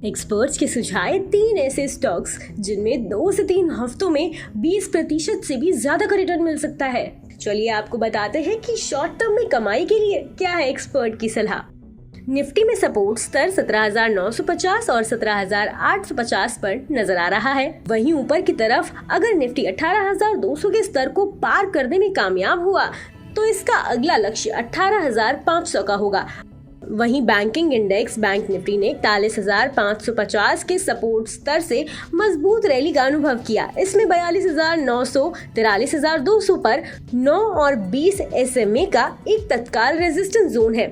Experts के सुझाए 3 ऐसे स्टॉक्स जिनमें 2 से 3 हफ्तों में 20% से भी ज्यादा का रिटर्न मिल सकता है। चलिए आपको बताते हैं कि शॉर्ट टर्म में कमाई के लिए क्या है एक्सपर्ट की सलाह। निफ्टी में सपोर्ट स्तर 17,950 और 17,850 पर नजर आ रहा है। वहीं ऊपर की तरफ अगर निफ्टी 18,200 के स्तर को पार करने में कामयाब हुआ तो इसका अगला लक्ष्य 18,500 का होगा। वहीं बैंकिंग इंडेक्स बैंक निफ्टी ने 41,550 के सपोर्ट स्तर से मजबूत रैली का अनुभव किया। इसमें 42,900, 43,200 पर 9 और 20 SMA का एक तत्काल रेजिस्टेंस जोन है।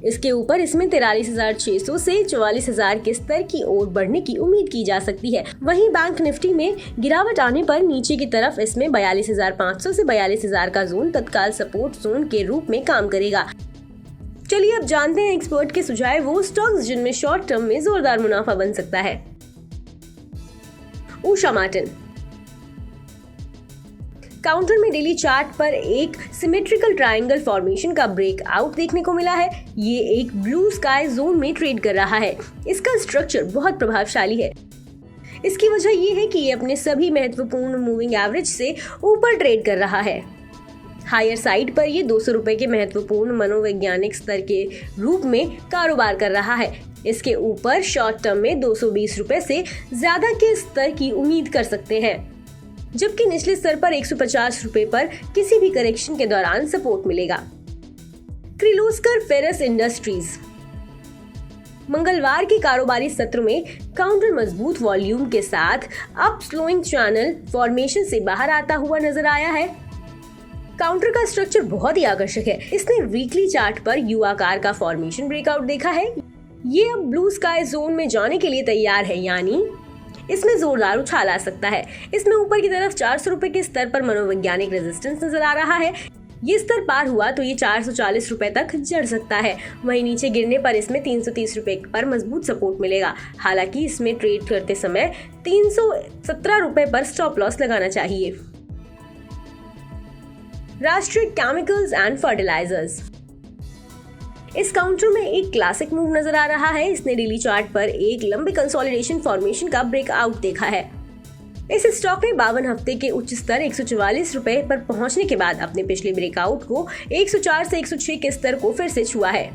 इसके ऊपर इसमें 43,600 से 44,000 के स्तर की ओर बढ़ने की उम्मीद की जा सकती है। वहीं बैंक निफ्टी में गिरावट आने पर नीचे की तरफ इसमें 42,500 से 42,000 का जोन तत्काल सपोर्ट जोन के रूप में काम करेगा। चलिए अब जानते हैं एक्सपर्ट के सुझाए वो स्टॉक्स जिनमें शॉर्ट टर्म में जोरदार मुनाफा बन सकता है। उषा मार्टिन। काउंटर में डेली चार्ट पर एक सिमेट्रिकल ट्रायंगल फॉर्मेशन का ब्रेकआउट देखने को मिला है। ये एक ब्लू स्काई जोन में ट्रेड कर रहा है। इसका स्ट्रक्चर बहुत प्रभावशाली है। इसकी वजह ये है कि ये अपने सभी महत्वपूर्ण मूविंग एवरेज से ऊपर ट्रेड कर रहा है। हायर साइड पर ये 200 रुपए के महत्वपूर्ण मनोवैज्ञानिक स्तर के रूप में कारोबार कर रहा है। इसके ऊपर शॉर्ट टर्म में 220 रुपए से ज्यादा के स्तर की उम्मीद कर सकते हैं, जबकि निचले स्तर पर 150 रुपए पर किसी भी करेक्शन के दौरान सपोर्ट मिलेगा। Kirloskar ferrous industries. मंगलवार के कारोबारी सत्र में काउंटर मजबूत वॉल्यूम के साथ अप स्लोइंग चैनल फॉर्मेशन से बाहर आता हुआ नजर आया है। काउंटर का स्ट्रक्चर बहुत ही आकर्षक है। इसने वीकली चार्ट पर यू आकार का फॉर्मेशन ब्रेकआउट देखा है। ये अब ब्लू स्काई जोन में जाने के लिए तैयार है, यानी इसमें जोरदार उछाल आ सकता है। इसमें ऊपर की तरफ 400 रुपए के स्तर पर मनोवैज्ञानिक रेजिस्टेंस नजर आ रहा है। ये स्तर पार हुआ तो ये 440 रुपए तक जड़ सकता है। वहीं नीचे गिरने पर इसमें 330 रुपए पर मजबूत सपोर्ट मिलेगा। हालांकि इसमें ट्रेड करते समय 317 रुपए पर स्टॉप लॉस लगाना चाहिए। राष्ट्रीय केमिकल्स एंड फर्टिलाइजर्स। इस काउंटर में एक क्लासिक मूव नजर आ रहा है। इसने डेली चार्ट पर एक लंबे कंसोलिडेशन फॉर्मेशन का ब्रेकआउट देखा है। इस स्टॉक ने 52 हफ्ते के उच्च स्तर 144 रुपए पर पहुंचने के बाद अपने पिछले ब्रेकआउट को 104 से 106 के स्तर को फिर से छुआ है।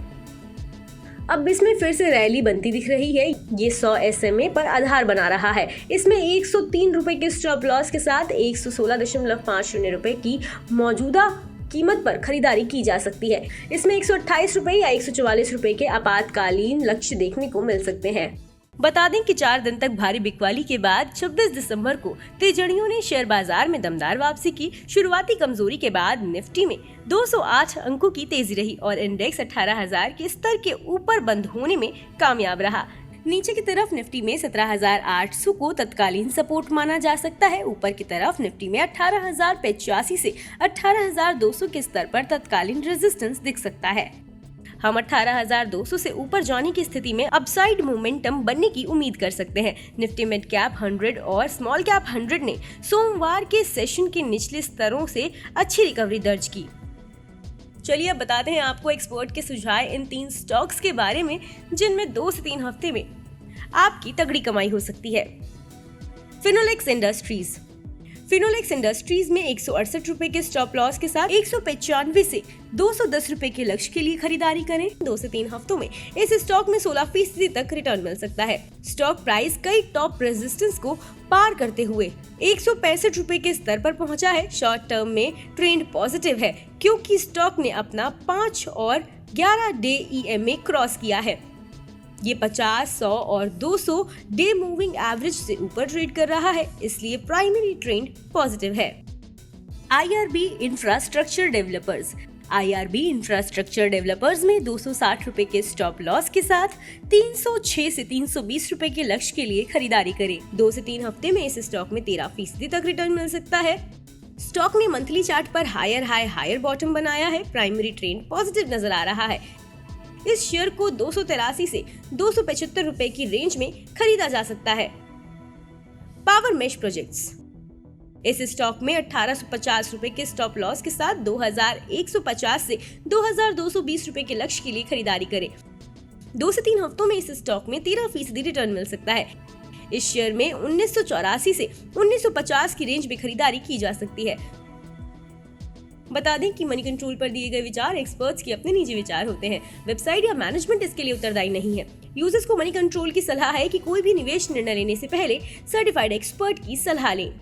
अब इसमें फिर से रैली बनती दिख रही है। ये 100 SMA पर आधार बना रहा है। इसमें 103 रुपए के स्टॉप लॉस के साथ 116.50 रुपए की मौजूदा कीमत पर खरीदारी की जा सकती है। इसमें 128 रुपए या 144 रुपए के आपातकालीन लक्ष्य देखने को मिल सकते हैं। बता दें कि 4 दिन तक भारी बिकवाली के बाद 26 दिसंबर को तेजड़ियों ने शेयर बाजार में दमदार वापसी की। शुरुआती कमजोरी के बाद निफ्टी में 208 अंकों की तेजी रही और इंडेक्स 18,000 के स्तर के ऊपर बंद होने में कामयाब रहा। नीचे की तरफ निफ्टी में 17,800 को तत्कालीन सपोर्ट माना जा सकता है। ऊपर की तरफ निफ्टी में 18,085 से 18,200 के स्तर पर तत्कालीन रेजिस्टेंस दिख सकता है। हम 18,200 से ऊपर जाने की स्थिति में अपसाइड मोमेंटम बनने की उम्मीद कर सकते हैं। निफ्टी मिड कैप 100 और स्मॉल कैप 100 ने सोमवार के सेशन के निचले स्तरों से अच्छी रिकवरी दर्ज की। चलिए अब बताते हैं आपको एक्सपर्ट के सुझाए इन 3 स्टॉक्स के बारे में जिनमें 2 से 3 हफ्ते में आपकी तगड़ी कमाई हो सकती है। फिनोलेक्स इंडस्ट्रीज। फिनोलेक्स इंडस्ट्रीज में 168 रुपए के स्टॉप लॉस के साथ 195 से 210 रुपए के लक्ष्य के लिए खरीदारी करें। 2 से 3 हफ्तों में इस स्टॉक में 16% तक रिटर्न मिल सकता है। स्टॉक प्राइस कई टॉप रेजिस्टेंस को पार करते हुए 165 रुपए के स्तर पर पहुंचा है। शॉर्ट टर्म में ट्रेंड पॉजिटिव है क्योंकि स्टॉक ने अपना 5 और 11 डे EMA क्रॉस किया है। ये 50, 100 और 200 डे मूविंग एवरेज से ऊपर ट्रेड कर रहा है, इसलिए प्राइमरी ट्रेंड पॉजिटिव है। IRB infrastructure developers. IRB infrastructure developers में 260 रुपए के स्टॉप लॉस के साथ 306 से 320 रुपए के लक्ष्य के लिए खरीदारी करें। 2 से 3 हफ्ते में इस स्टॉक में 13% तक रिटर्न मिल सकता है। स्टॉक ने मंथली चार्ट पर हायर हाई हायर बॉटम बनाया है। प्राइमरी ट्रेंड पॉजिटिव नजर आ रहा है। इस शेयर को 283 से 275 रुपए की रेंज में खरीदा जा सकता है। Power mesh projects. इस स्टॉक में 1850 रुपए के स्टॉप लॉस के साथ 2150 से 2220 रुपए के लक्ष्य के लिए खरीदारी करें। 2 से 3 हफ्तों में इस स्टॉक में 13% रिटर्न मिल सकता है। इस शेयर में 1984 से 1950 की रेंज में खरीदारी की जा सकती है। बता दें कि मनी कंट्रोल पर दिए गए विचार एक्सपर्ट्स के अपने निजी विचार होते हैं। वेबसाइट या मैनेजमेंट इसके लिए उत्तरदायी नहीं है। यूजर्स को मनी कंट्रोल की सलाह है कि कोई भी निवेश निर्णय लेने से पहले सर्टिफाइड एक्सपर्ट की सलाह लें।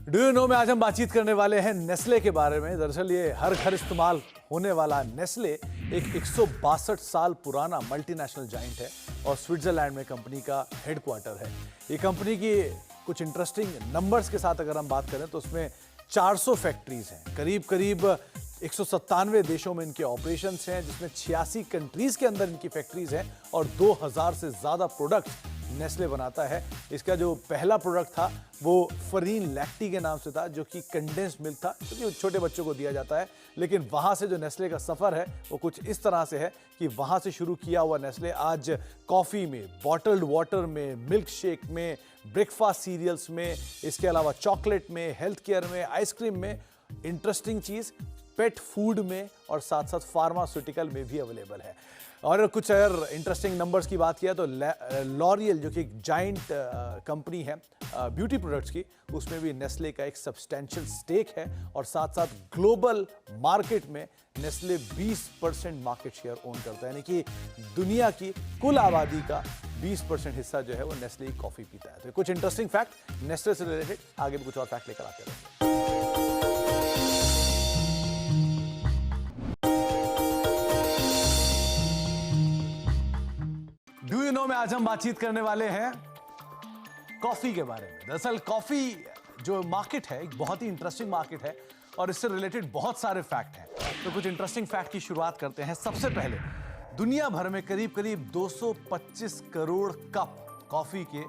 डू यू नो में आज हम बातचीत करने वाले हैं नेस्ले के बारे में। दरअसल ये हर घर इस्तेमाल होने वाला नेस्ले एक 162 साल पुराना मल्टीनेशनल जाइंट है और स्विट्जरलैंड में कंपनी का हेडक्वार्टर है। ये कंपनी की कुछ इंटरेस्टिंग नंबर्स के साथ अगर हम बात करें तो उसमें 400 फैक्ट्रीज हैं, करीब 197 देशों में इनके ऑपरेशंस हैं, जिसमें 86 कंट्रीज के अंदर इनकी फैक्ट्रीज हैं और 2000 से ज्यादा प्रोडक्ट नेस्ले बनाता है। इसका जो पहला प्रोडक्ट था वो फरीन लैक्टी के नाम से था, जो कि कंडेंस्ड मिल्क था, जो कि छोटे बच्चों को दिया जाता है। लेकिन वहां से जो नेस्ले का सफर है वो कुछ इस तरह से है कि वहां से शुरू किया हुआ नेस्ले आज कॉफी में, बॉटल्ड वाटर में, मिल्क शेक में, ब्रेकफास्ट सीरियल्स में, इसके अलावा चॉकलेट में, हेल्थ केयर में, आइसक्रीम में, इंटरेस्टिंग चीज पेट फूड में और साथ साथ फार्मास्यूटिकल में भी अवेलेबल है। और कुछ अगर इंटरेस्टिंग नंबर्स की बात किया तो लॉरियल, जो कि एक जाइंट कंपनी है ब्यूटी प्रोडक्ट्स की, उसमें भी नेस्ले का एक सब्सटेंशियल स्टेक है और साथ साथ ग्लोबल मार्केट में नेस्ले 20% मार्केट शेयर ओन करता है, यानी कि दुनिया की कुल आबादी का 20% हिस्सा जो है वो नेस्ले की कॉफी पीता है। तो कुछ इंटरेस्टिंग फैक्ट नेस्ले से रिलेटेड, आगे भी कुछ और फैक्ट लेकर आते हैं। डू यू नो में आज हम बातचीत करने वाले हैं कॉफी के बारे में। दरअसल कॉफी जो मार्केट है एक बहुत ही इंटरेस्टिंग मार्केट है और इससे रिलेटेड बहुत सारे फैक्ट हैं। तो कुछ इंटरेस्टिंग फैक्ट की शुरुआत करते हैं। सबसे पहले दुनिया भर में करीब 225 करोड़ कप कॉफी के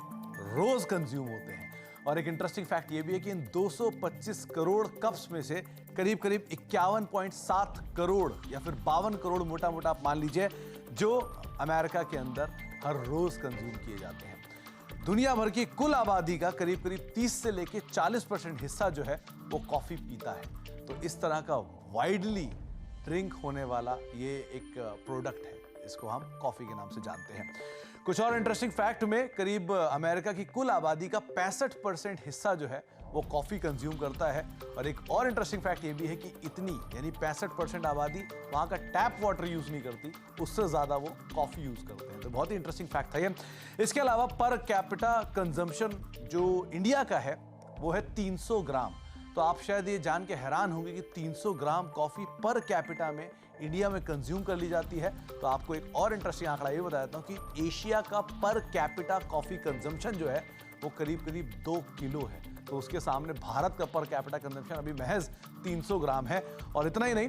रोज कंज्यूम होते हैं और एक इंटरेस्टिंग फैक्ट ये भी है कि इन 225 करोड़ कप्स में से करीब 51.7 करोड़ या फिर 52 करोड़ मोटा मोटा आप मान लीजिए, जो अमेरिका के अंदर हर रोज कंज्यूम किए जाते हैं। दुनिया भर की कुल आबादी का करीब 30 से लेके 40% हिस्सा जो है वो कॉफी पीता है। तो इस तरह का वाइडली ड्रिंक होने वाला ये एक प्रोडक्ट है, इसको हम कॉफी के नाम से जानते हैं। कुछ और इंटरेस्टिंग फैक्ट में करीब अमेरिका की कुल आबादी का 65% हिस्सा जो है वो कॉफी कंज्यूम करता है। और एक और इंटरेस्टिंग फैक्ट ये भी है कि इतनी यानी 65% आबादी वहां का टैप वाटर यूज नहीं करती, उससे ज्यादा वो कॉफी यूज करते हैं। तो बहुत ही इंटरेस्टिंग फैक्ट था ये। इसके अलावा पर कैपिटा कंजम्पशन जो इंडिया का है वो है 300 ग्राम। तो आप शायद ये जान के हैरान होंगे कि 300 ग्राम कॉफी पर कैपिटा में इंडिया में कंज्यूम कर ली जाती है। तो आपको एक और इंटरेस्टिंग आंकड़ा ये बता देता हूं कि एशिया का पर कैपिटा कॉफी कंजम्पशन जो है वो करीब 2 किलो है। तो उसके सामने भारत का पर कैपिटा कंजम्पशन अभी महज 300 ग्राम है। और इतना ही नहीं,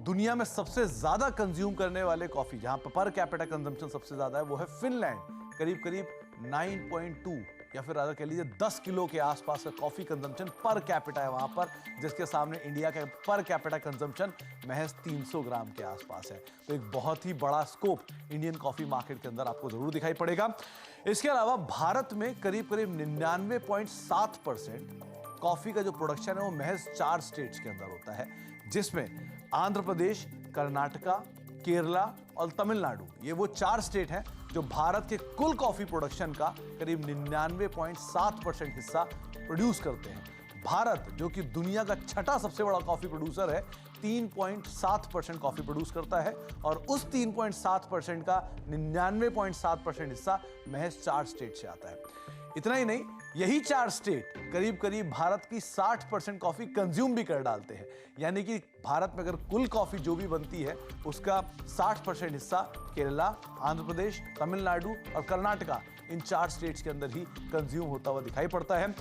दुनिया में सबसे ज्यादा कंज्यूम करने वाले कॉफी जहां पर कैपिटा कंजम्पशन सबसे ज्यादा है वो है फिनलैंड। करीब 9.2 या फिर अगर कह लीजिए 10 किलो के आसपास का कॉफी कंजम्पशन पर कैपिटा है वहां पर, जिसके सामने इंडिया का पर कैपिटा कंजम्पशन महज 300 ग्राम के आसपास है। तो एक बहुत ही बड़ा स्कोप इंडियन कॉफी मार्केट के अंदर आपको जरूर दिखाई पड़ेगा। इसके अलावा भारत में करीब 99.7% कॉफी का जो प्रोडक्शन है वो महज 4 स्टेट्स के अंदर होता है, जिसमें आंध्र प्रदेश, कर्नाटका, केरला और तमिलनाडु, ये वो 4 स्टेट हैं जो भारत के कुल कॉफी प्रोडक्शन का करीब 99.7% हिस्सा प्रोड्यूस करते हैं। भारत जो कि दुनिया का छठा सबसे बड़ा कॉफी प्रोड्यूसर है, 3.7% कॉफी प्रोड्यूस करता है और उस 3.7% का 99.7% हिस्सा महज 4 स्टेट से आता है। इतना ही नहीं, यही 4 स्टेट करीब भारत की 60% कॉफी कंज्यूम भी कर डालते हैं। यानी कि भारत में अगर कुल कॉफी जो भी बनती है उसका 60% हिस्सा केरला, आंध्र प्रदेश, तमिलनाडु और कर्नाटका, इन 4 स्टेट्स के अंदर ही कंज्यूम होता हुआ दिखाई पड़ता है।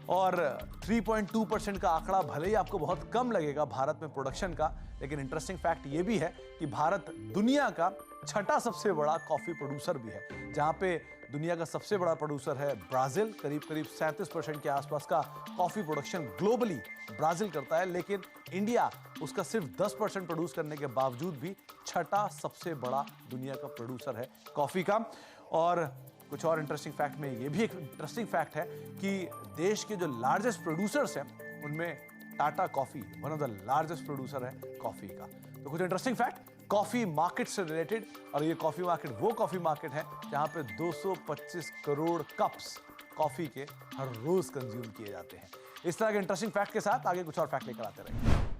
और 3.2% का आंकड़ा भले ही आपको बहुत कम लगेगा भारत में प्रोडक्शन का, लेकिन इंटरेस्टिंग फैक्ट ये भी है कि भारत दुनिया का छठा सबसे बड़ा कॉफी प्रोड्यूसर भी है, जहां पे दुनिया का सबसे बड़ा प्रोड्यूसर है ब्राजील। करीब 37% के आसपास का कॉफी प्रोडक्शन ग्लोबली ब्राजील करता है, लेकिन इंडिया उसका सिर्फ 10% प्रोड्यूस करने के बावजूद भी छठा सबसे बड़ा दुनिया का प्रोड्यूसर है कॉफी का। और कुछ और इंटरेस्टिंग फैक्ट में ये भी एक इंटरेस्टिंग फैक्ट है कि देश के जो लार्जेस्ट प्रोड्यूसर्स हैं उनमें Tata coffee one of the largest producer है कॉफी का। तो कुछ इंटरेस्टिंग फैक्ट कॉफी मार्केट से रिलेटेड, और ये कॉफी मार्केट वो कॉफी मार्केट है जहां पे 225 करोड़ कप्स कॉफी के हर रोज कंज्यूम किए जाते हैं। इस तरह के इंटरेस्टिंग फैक्ट के साथ आगे कुछ और फैक्ट लेकर आते रहेंगे।